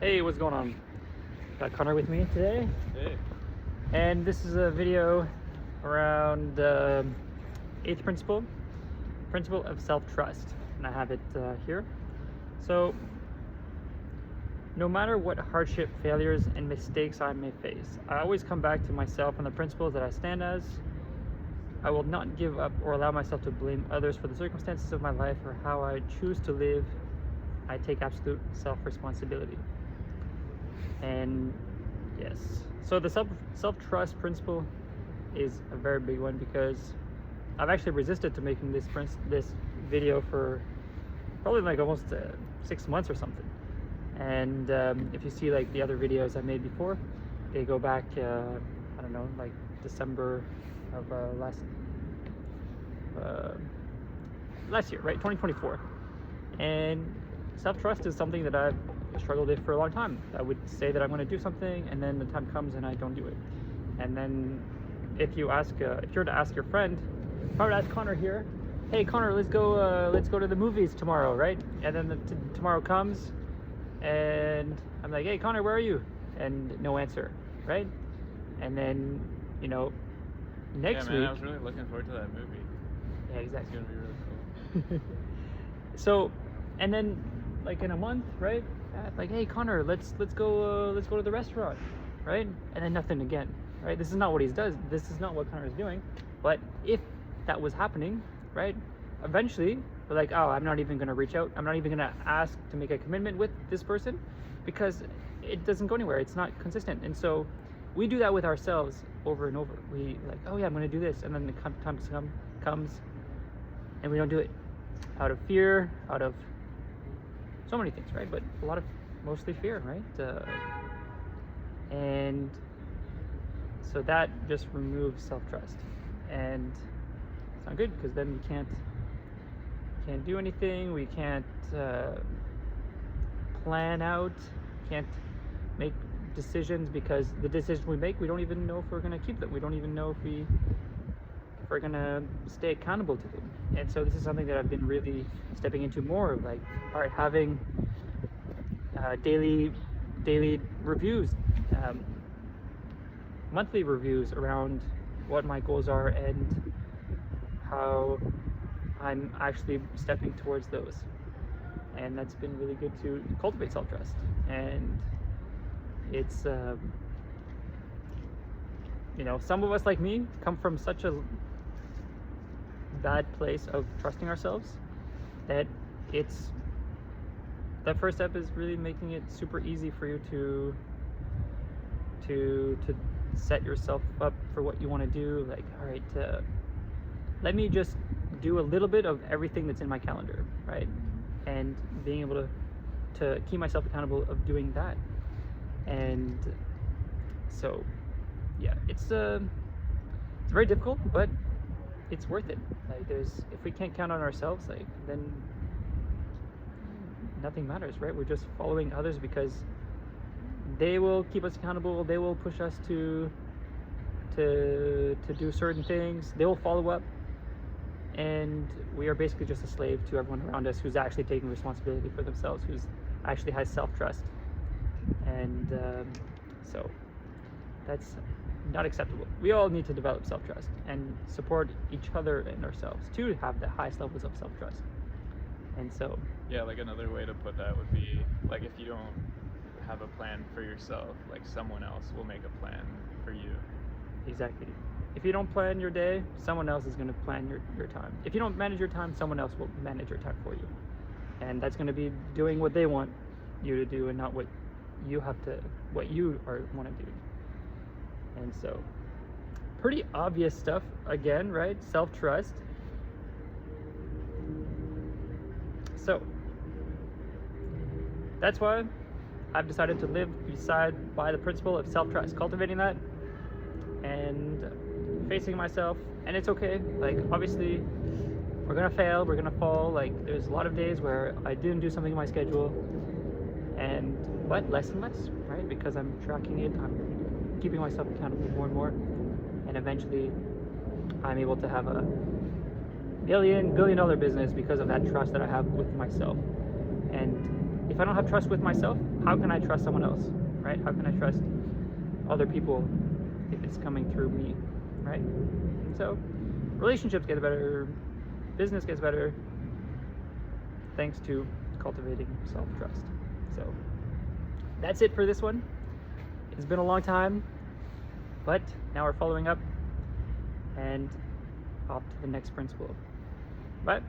Hey, what's going on? Got Connor with me today, Hey. and this is a video around eighth principle of self-trust, and I have it here. So, no matter what hardship, failures, and mistakes I may face, I always come back to myself and the principles that I stand as. I will not give up or allow myself to blame others for the circumstances of my life or how I choose to live. I take absolute self-responsibility. And yes, so the self-trust principle is a very big one because I've actually resisted to making this video for probably like almost 6 months or something. And if you see like the other videos I made before, they go back I don't know, like December of last year, right? 2024. And self-trust is something that I've struggled with for a long time. I would say that I'm going to do something, and then the time comes and I don't do it. And then if you were to ask your friend, if I were to ask Connor here, hey Connor, let's go to the movies tomorrow, right? And then tomorrow comes, and I'm like, hey Connor, where are you? And no answer, right? And then next week. week. I was really looking forward to that movie. Yeah, exactly. It's gonna be really cool. So, and then like in a month, right? Like, hey Connor, let's go to the restaurant, right? And then nothing again, right? This is not what he does. This is not what Connor is doing. But if that was happening, right? Eventually, we're like, oh, I'm not even gonna reach out. I'm not even gonna ask to make a commitment with this person because it doesn't go anywhere. It's not consistent. And so we do that with ourselves over and over. We like, oh yeah, I'm gonna do this, and then the time comes, and we don't do it out of fear, out of so many things, right? But mostly fear, right? And so that just removes self-trust, and it's not good because then we can't do anything. We can't plan out, can't make decisions because the decisions we make, we don't even know if we're going to keep them. We don't even know if we're going to stay accountable to them. And so this is something that I've been really stepping into more of, like, all right, having daily reviews, monthly reviews around what my goals are and how I'm actually stepping towards those. And that's been really good to cultivate self-trust. And it's some of us, like me, come from such a bad place of trusting ourselves that that first step is really making it super easy for you to set yourself up for what you want to do. Like, all right, let me just do a little bit of everything that's in my calendar, right? And being able to keep myself accountable of doing that. And so yeah, it's very difficult, but it's worth it. Like, if we can't count on ourselves, like, then nothing matters, right? We're just following others because they will keep us accountable. They will push us to do certain things. They will follow up, and we are basically just a slave to everyone around us who's actually taking responsibility for themselves, who's actually has self-trust. And so that's not acceptable. We all need to develop self-trust and support each other and ourselves to have the highest levels of self-trust. And so yeah, like another way to put that would be like, if you don't have a plan for yourself, like someone else will make a plan for you. Exactly. If you don't plan your day, someone else is going to plan your time. If you don't manage your time, someone else will manage your time for you. And that's going to be doing what they want you to do and not what you want to do. And so pretty obvious stuff again, right? Self-trust. So that's why I've decided to live by the principle of self-trust, cultivating that and facing myself. And it's okay. Like, obviously we're gonna fail, we're gonna fall. Like, there's a lot of days where I didn't do something in my schedule, but less and less, right? Because I'm tracking it, I'm keeping myself accountable more and more, and eventually I'm able to have a billion-dollar business because of that trust that I have with myself. And if I don't have trust with myself, how can I trust someone else, right? How can I trust other people if it's coming through me, right? And so relationships get better, business gets better, thanks to cultivating self-trust. So that's it for this one. It's been a long time, but now we're following up and off to the next principle. Bye.